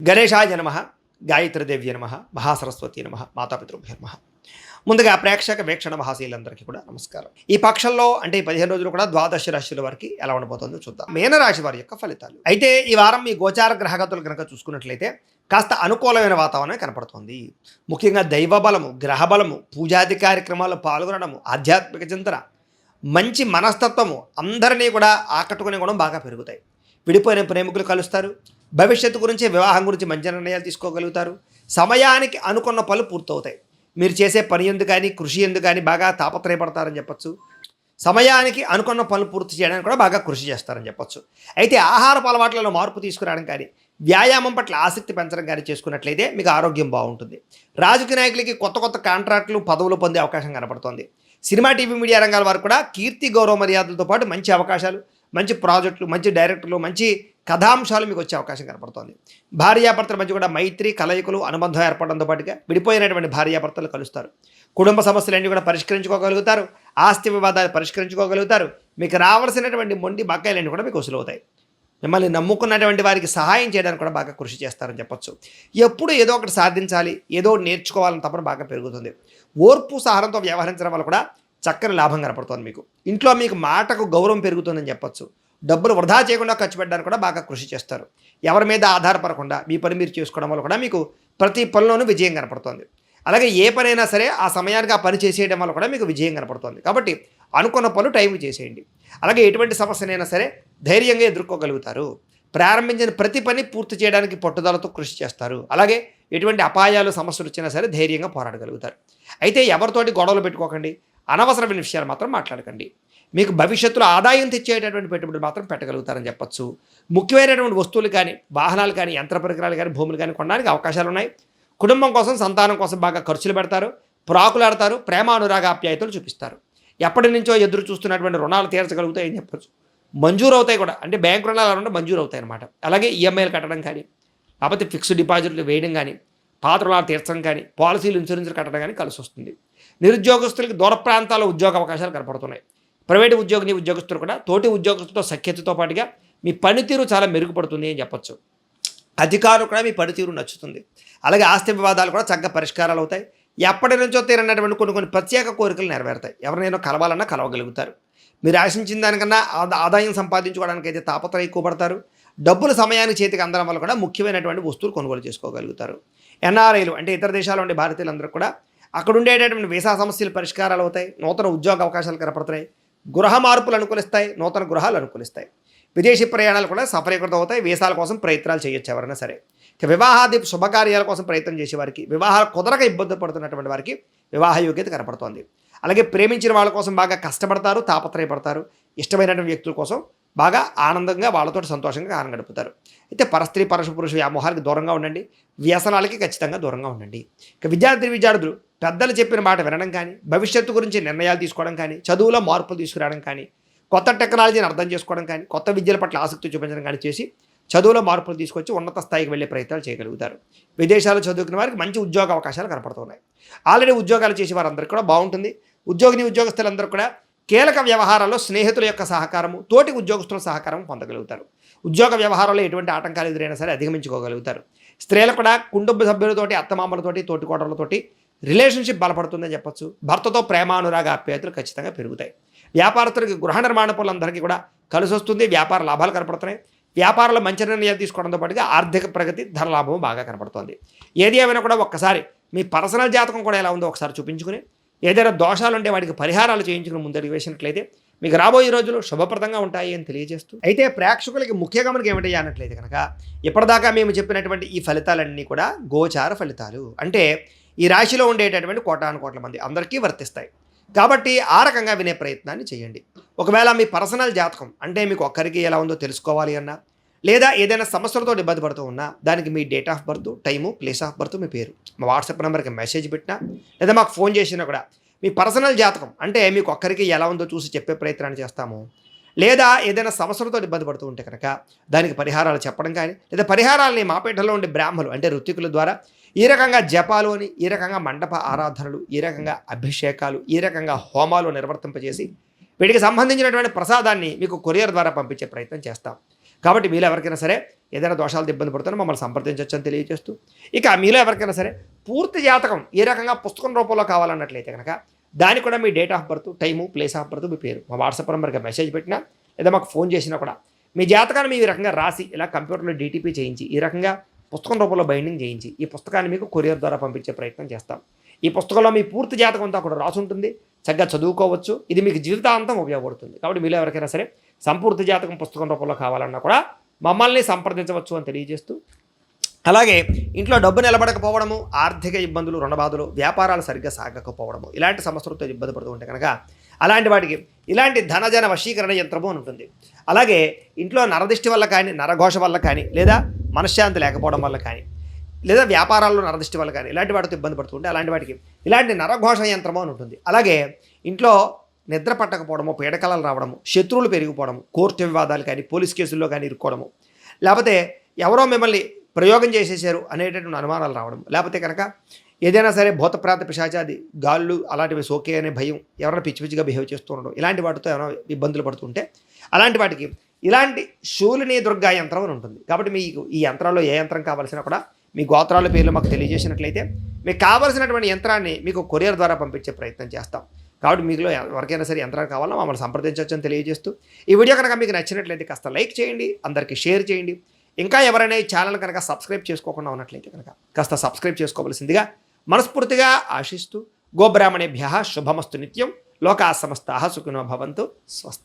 గణేశాయ నమః, గాయత్రీదేవ్య నమః, మహాసరస్వతి నమః, మాతాపితృభ్యో నమః. ముందుగా ప్రేక్షక వీక్షణ మహాశీలందరికీ కూడా నమస్కారం. ఈ పక్షంలో అంటే ఈ 15 రోజులు కూడా ద్వాదశ రాశుల వారికి ఎలా ఉండబోతుందో చూద్దాం. మీనరాశి వారి యొక్క ఫలితాలు. అయితే ఈ వారం మీ గోచార గ్రహగతులు కనుక చూసుకున్నట్లయితే కాస్త అనుకూలమైన వాతావరణం కనపడుతుంది. ముఖ్యంగా దైవ బలము, గ్రహ బలము, పూజాది కార్యక్రమాల్లో పాల్గొనడము, ఆధ్యాత్మిక చింతన, మంచి మనస్తత్వము అందరినీ కూడా ఆకట్టుకునే గుణం బాగా పెరుగుతాయి. విడిపోయిన ప్రేమికులు కలుస్తారు. భవిష్యత్తు గురించి, వివాహం గురించి మంచి నిర్ణయాలు తీసుకోగలుగుతారు. సమయానికి అనుకున్న పనులు పూర్తవుతాయి. మీరు చేసే పని ఎందుకు కానీ, కృషి ఎందుకు కానీ బాగా తాపత్రయపడతారని చెప్పచ్చు. సమయానికి అనుకున్న పనులు పూర్తి చేయడానికి కూడా బాగా కృషి చేస్తారని చెప్పచ్చు. అయితే ఆహారపు అలవాట్లలో మార్పు తీసుకురావడం కానీ, వ్యాయామం పట్ల ఆసక్తి పెంచడం కానీ చేసుకున్నట్లయితే మీకు ఆరోగ్యం బాగుంటుంది. రాజకీయ నాయకులకి కొత్త కొత్త కాంట్రాక్టులు, పదవులు పొందే అవకాశం కనపడుతుంది. సినిమా, టీవీ, మీడియా రంగాల వారు కూడా కీర్తి, గౌరవ మర్యాదలతో పాటు మంచి అవకాశాలు, మంచి ప్రాజెక్టులు, మంచి డైరెక్టర్లు, మంచి కథాంశాలు మీకు వచ్చే అవకాశం కనపడుతుంది. భార్యాభర్తల మధ్య కూడా మైత్రి, కలయికలు, అనుబంధం ఏర్పడంతో పాటుగా విడిపోయినటువంటి భార్యాభర్తలు కలుస్తారు. కుటుంబ సమస్యలన్నీ కూడా పరిష్కరించుకోగలుగుతారు. ఆస్తి వివాదాలు పరిష్కరించుకోగలుగుతారు. మీకు రావాల్సినటువంటి మొండి బకాయిలన్నీ కూడా మీకు వసూలవుతాయి. మిమ్మల్ని నమ్ముకున్నటువంటి వారికి సహాయం చేయడానికి కూడా బాగా కృషి చేస్తారని చెప్పొచ్చు. ఎప్పుడు ఏదో ఒకటి సాధించాలి, ఏదో నేర్చుకోవాలని తప్పన బాగా పెరుగుతుంది. ఓర్పు సహనంతో వ్యవహరించడం వల్ల కూడా చక్కని లాభం కనపడుతుంది. మీకు ఇంట్లో మీకు మాటకు గౌరవం పెరుగుతుందని చెప్పొచ్చు. డబ్బులు వృధా చేయకుండా ఖర్చు పెట్టడానికి కూడా బాగా కృషి చేస్తారు. ఎవరి మీద ఆధారపడకుండా మీ పని మీరు చేసుకోవడం వల్ల కూడా మీకు ప్రతి పనిలోనూ విజయం కనపడుతుంది. అలాగే ఏ పనైనా సరే ఆ సమయానికి ఆ పని చేసేయడం వల్ల కూడా మీకు విజయం కనపడుతుంది. కాబట్టి అనుకున్న పనులు టైంకి చేసేయండి. అలాగే ఎటువంటి సమస్యనైనా సరే ధైర్యంగా ఎదుర్కోగలుగుతారు. ప్రారంభించిన ప్రతి పని పూర్తి చేయడానికి పట్టుదలతో కృషి చేస్తారు. అలాగే ఎటువంటి అపాయాలు, సమస్యలు వచ్చినా సరే ధైర్యంగా పోరాడగలుగుతారు. అయితే ఎవరితోటి గొడవలు పెట్టుకోకండి. అనవసరమైన విషయాలు మాత్రం మాట్లాడకండి. మీకు భవిష్యత్తులో ఆదాయం తెచ్చేటటువంటి పెట్టుబడులు మాత్రం పెట్టగలుగుతారని చెప్పచ్చు. ముఖ్యమైనటువంటి వస్తువులు కానీ, వాహనాలు కానీ, యంత్ర పరికరాలు కానీ, భూములు కానీ కొనడానికి అవకాశాలు ఉన్నాయి. కుటుంబం కోసం, సంతానం కోసం బాగా ఖర్చులు పెడతారు. ప్రాకులాడతారు. ప్రేమ, అనురాగ, ఆప్యాయతలు చూపిస్తారు. ఎప్పటి నుంచో ఎదురు చూస్తున్నటువంటి రుణాలు తీర్చగలుగుతాయని చెప్పచ్చు. మంజూరు అవుతాయి కూడా. అంటే బ్యాంకు రుణాలు అలాంటి మంజూరు అవుతాయి అన్నమాట. అలాగే ఈఎంఐలు కట్టడం కానీ, లేకపోతే ఫిక్స్డ్ డిపాజిట్లు వేయడం కానీ, పాత రుణాలు తీర్చడం కానీ, పాలసీలు, ఇన్సూరెన్స్లు కట్టడం కానీ కలిసి వస్తుంది. నిరుద్యోగస్తులకి దూర ప్రాంతాల్లో ఉద్యోగ అవకాశాలు కనపడుతున్నాయి. ప్రైవేటు ఉద్యోగస్తులు కూడా తోటి ఉద్యోగస్తులతో సఖ్యతతో పాటుగా మీ పనితీరు చాలా మెరుగుపడుతుంది అని చెప్పచ్చు. అధికారులు కూడా మీ పనితీరు నచ్చుతుంది. అలాగే ఆస్తి వివాదాలు కూడా చక్కగా పరిష్కారాలు అవుతాయి. ఎప్పటి నుంచో తీరనటువంటి కొన్ని ప్రత్యేక కోరికలు నెరవేరుతాయి. ఎవరినైనా కలవాలన్నా కలవగలుగుతారు. మీరు ఆశించిన దానికన్నా ఆదాయం సంపాదించుకోవడానికి అయితే తాపత్రయం ఎక్కువ పడతారు. డబ్బులు సమయానికి చేతికి అందడం వల్ల కూడా ముఖ్యమైనటువంటి వస్తువులు కొనుగోలు చేసుకోగలుగుతారు. ఎన్ఆర్ఐలు అంటే ఇతర దేశాల్లో ఉండే భారతీయులందరూ కూడా అక్కడ ఉండేటటువంటి వీసా సమస్యలు పరిష్కారాలు అవుతాయి. నూతన ఉద్యోగ అవకాశాలు కనపడుతున్నాయి. గృహ మార్పులు అనుకూలిస్తాయి. నూతన గృహాలు అనుకూలిస్తాయి. విదేశీ ప్రయాణాలు కూడా సఫలీకృతం అవుతాయి. వీసాల కోసం ప్రయత్నాలు చేయొచ్చు ఎవరైనా సరే. ఇక వివాహాది శుభకార్యాల కోసం ప్రయత్నం చేసేవారికి, వివాహాలు కుదరక ఇబ్బంది పడుతున్నటువంటి వారికి వివాహ యోగ్యత కనపడుతోంది. అలాగే ప్రేమించిన వాళ్ళ కోసం బాగా కష్టపడతారు, తాపత్రయపడతారు. ఇష్టమైనటువంటి వ్యక్తుల కోసం బాగా ఆనందంగా వాళ్ళతో సంతోషంగా కాలం గడుపుతారు. అయితే పరస్త్రీ, పురుష వ్యామోహాలకి దూరంగా ఉండండి. వ్యసనాలకి ఖచ్చితంగా దూరంగా ఉండండి. ఇక విద్యార్థులు పెద్దలు చెప్పిన మాట వినడం కానీ, భవిష్యత్తు గురించి నిర్ణయాలు తీసుకోవడం కానీ, చదువులో మార్పులు తీసుకురావడం కానీ, కొత్త టెక్నాలజీని అర్థం చేసుకోవడం కానీ, కొత్త విద్యల పట్ల ఆసక్తి చూపించడం కానీ చేసి చదువులో మార్పులు తీసుకొచ్చి ఉన్నత స్థాయికి వెళ్ళే ప్రయత్నాలు చేయగలుగుతారు. విదేశాల్లో చదువుకున్న వారికి మంచి ఉద్యోగ అవకాశాలు కనపడుతున్నాయి. ఆల్రెడీ ఉద్యోగాలు చేసే వారందరికీ కూడా బాగుంటుంది. ఉద్యోగస్తులందరూ కూడా కీలక వ్యవహారాల్లో స్నేహితుల యొక్క సహకారము, తోటి ఉద్యోగస్తుల సహకారం పొందగలుగుతారు. ఉద్యోగ వ్యవహారాల్లో ఎటువంటి ఆటంకాలు ఎదురైనా సరే అధిగమించుకోగలుగుతారు. స్త్రీలు కూడా కుటుంబ సభ్యులతోటి, అత్తమామలతోటి, తోటికోడలతోటి రిలేషన్షిప్ బలపడుతుందని చెప్పచ్చు. భర్తతో ప్రేమ, అనురాగ, ఆప్యాయతలు ఖచ్చితంగా పెరుగుతాయి. వ్యాపారస్తులకి, గృహ నిర్మాణ పనులందరికీ కూడా కలిసి వస్తుంది. వ్యాపార లాభాలు కనపడుతున్నాయి. వ్యాపారంలో మంచి నిర్ణయాలు తీసుకోవడంతో పాటుగా ఆర్థిక ప్రగతి, ధన లాభం బాగా కనపడుతుంది. ఏది ఏమైనా కూడా ఒక్కసారి మీ పర్సనల్ జాతకం కూడా ఎలా ఉందో ఒకసారి చూపించుకుని, ఏదైనా దోషాలు ఉంటే వాటికి పరిహారాలు చేయించుకుని ముందడుగు వేసినట్లయితే మీకు రాబోయే రోజులు శుభప్రదంగా ఉంటాయి అని తెలియజేస్తూ, అయితే ప్రేక్షకులకి ముఖ్య గమనిక ఏమిటి అన్నట్లయితే కనుక ఇప్పటిదాకా మేము చెప్పినటువంటి ఈ ఫలితాలన్నీ కూడా గోచార ఫలితాలు. అంటే ఈ రాశిలో ఉండేటటువంటి కోటాను కోట్ల మంది అందరికీ వర్తిస్తాయి. కాబట్టి ఆ రకంగా వినే ప్రయత్నాన్ని చేయండి. ఒకవేళ మీ పర్సనల్ జాతకం అంటే మీకు ఒక్కరికి ఎలా ఉందో తెలుసుకోవాలి అన్నా, లేదా ఏదైనా సమస్యలతో ఇబ్బంది పడుతూ ఉన్నా, దానికి మీ date of birth, time, place of birth, మీ పేరు మా వాట్సాప్ నెంబర్కి మెసేజ్ పెట్టినా, లేదా మాకు ఫోన్ చేసినా కూడా మీ పర్సనల్ జాతకం అంటే మీకు ఒక్కరికి ఎలా ఉందో చూసి చెప్పే ప్రయత్నాన్ని చేస్తాము. లేదా ఏదైనా సమస్యలతో ఇబ్బంది పడుతూ ఉంటే కనుక దానికి పరిహారాలు చెప్పడం కానీ, లేదా పరిహారాలని మాపేటలో ఉండే బ్రాహ్మలు అంటే ఋత్వికుల ద్వారా ఈ రకంగా జపాలు అని, ఈ రకంగా మండప ఆరాధనలు, ఈ రకంగా అభిషేకాలు, ఈ రకంగా హోమాలు నిర్వర్తింపజేసి వీటికి సంబంధించినటువంటి ప్రసాదాన్ని మీకు కొరియర్ ద్వారా పంపించే ప్రయత్నం చేస్తాం. కాబట్టి మీలో ఎవరికైనా సరే ఏదైనా దోషాలతో ఇబ్బంది పడుతున్నా మమ్మల్ని సంప్రదించవచ్చు అని తెలియజేస్తూ, ఇక మీలో ఎవరికైనా సరే పూర్తి జాతకం ఏ రకంగా పుస్తకం రూపంలో కావాలన్నట్లయితే కనుక దానికి కూడా మీ date of birth, time, place of birth, మీ పేరు మా వాట్సాప్ నెంబర్కి మెసేజ్ పెట్టినా లేదా మాకు ఫోన్ చేసినా కూడా మీ జాతకాన్ని మేము ఈ రకంగా రాసి ఇలా కంప్యూటర్లో డీటీపీ చేయించి ఈ రకంగా పుస్తకం రూపంలో బైండింగ్ చేయించి ఈ పుస్తకాన్ని మీకు కొరియర్ ద్వారా పంపించే ప్రయత్నం చేస్తాం. ఈ పుస్తకంలో మీ పూర్తి జాతకం అంతా కూడా రాసి ఉంటుంది, చక్కగా చదువుకోవచ్చు. ఇది మీకు జీవితాంతం ఉపయోగపడుతుంది. కాబట్టి మీలో ఎవరికైనా సరే సంపూర్తి జాతకం పుస్తకం రూపంలో కావాలన్నా కూడా మమ్మల్ని సంప్రదించవచ్చు అని తెలియజేస్తూ, అలాగే ఇంట్లో డబ్బు నిలబడకపోవడము, ఆర్థిక ఇబ్బందులు, రుణబాధలు, వ్యాపారాలు సరిగ్గా సాగకపోవడము ఇలాంటి సమస్యలతో ఇబ్బంది పడుతూ ఉంటే కనుక అలాంటి వాటికి ఇలాంటి ధనజన వశీకరణ యంత్రము అని ఉంటుంది. అలాగే ఇంట్లో నరదిష్టి వల్ల కానీ, నరఘోష వల్ల కానీ, లేదా మనశ్శాంతి లేకపోవడం వల్ల కానీ, లేదా వ్యాపారాల్లో నరదిష్టి వల్ల కానీ ఇలాంటి వాటితో ఇబ్బంది పడుతుంటే అలాంటి వాటికి ఇలాంటి నరఘోష యంత్రము అని ఉంటుంది. అలాగే ఇంట్లో నిద్ర పట్టకపోవడము, పీడకలలు రావడము, శత్రువులు పెరిగిపోవడము, కోర్టు వివాదాలు కానీ, పోలీస్ కేసుల్లో కానీ ఇరుక్కోవడము, లేకపోతే ఎవరో మిమ్మల్ని ప్రయోగం చేసేసారు అనేటటువంటి అనుమానాలు రావడం, లేకపోతే కనుక ఏదైనా సరే భూతప్రాత పిశాచాది గాళ్ళు అలాంటివి సోకే అనే భయం, ఎవరైనా పిచ్చి పిచ్చిగా బిహేవ్ చేస్తూ ఉండడం ఇలాంటి వాటితో ఏమైనా ఇబ్బందులు పడుతుంటే అలాంటి వాటికి ఇలాంటి శూలిని దుర్గా యంత్రం అని ఉంటుంది. కాబట్టి మీకు ఈ యంత్రాల్లో ఏ యంత్రం కావాల్సినా కూడా మీ గోత్రాల పేర్లు మాకు తెలియజేసినట్లయితే మీకు కావాల్సినటువంటి యంత్రాన్ని మీకు కొరియర్ ద్వారా పంపించే ప్రయత్నం చేస్తాం. కాబట్టి మీలో ఎవరికైనా సరే యంత్రాలు కావాలో మమ్మల్ని సంప్రదించవచ్చు అని తెలియజేస్తూ, ఈ వీడియో కనుక మీకు నచ్చినట్లయితే కాస్త లైక్ చేయండి, అందరికీ షేర్ చేయండి. ఇంకా ఎవరైనా ఈ ఛానల్ కనుక సబ్స్క్రైబ్ చేసుకోకుండా ఉన్నట్లయితే కనుక కాస్త సబ్స్క్రైబ్ చేసుకోవాల్సిందిగా మనస్ఫూర్తిగా ఆశిస్తూ, గోబ్రాహ్మణేభ్యః శుభమస్తు నిత్యం, లోకా సమస్తాః సుఖినో భవంతు, స్వస్తి.